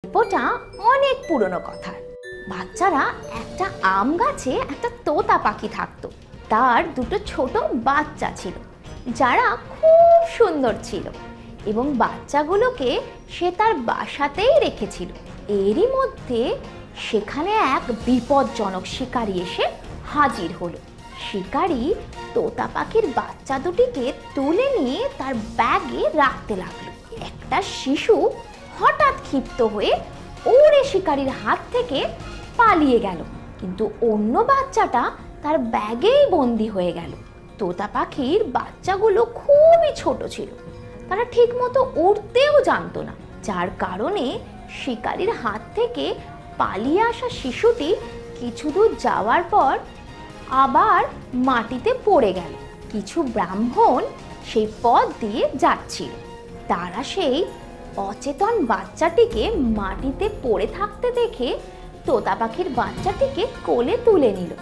গল্পটা অনেক পুরনো কথা। বাচ্চারা একটা আম গাছে একটা তোতা পাখি থাকতো। তার দুটো ছোট বাচ্চা ছিল যারা খুব সুন্দর ছিল এবং বাচ্চাগুলোকে সে তার বাসাতেই রেখেছিল। এরই মধ্যে সেখানে এক বিপজ্জনক শিকারী এসে হাজির হলো। শিকারী তোতা পাখির বাচ্চা দুটিকে তুলে নিয়ে তার ব্যাগে রাখতে লাগলো। একটা শিশু হঠাৎ ক্ষিপ্ত হয়ে ওড়ে শিকারীর হাত থেকে পালিয়ে গেল, কিন্তু অন্য বাচ্চাটা তার ব্যাগেই বন্দি হয়ে গেল। তোতা পাখির বাচ্চাগুলো খুবই ছোট ছিল, তারা ঠিকমতো উড়তেও জানতো না, যার কারণে শিকারীর হাত থেকে পালিয়ে আসা শিশুটি কিছু দূর যাওয়ার পর আবার মাটিতে পড়ে গেল। কিছু ব্রাহ্মণ সেই পথ দিয়ে যাচ্ছিল, তারা সেই অচেতন বাচ্চাটিকে মাটিতে পড়ে থাকতে দেখে তোতা পাখির বাচ্চাটিকে কোলে তুলে নিল।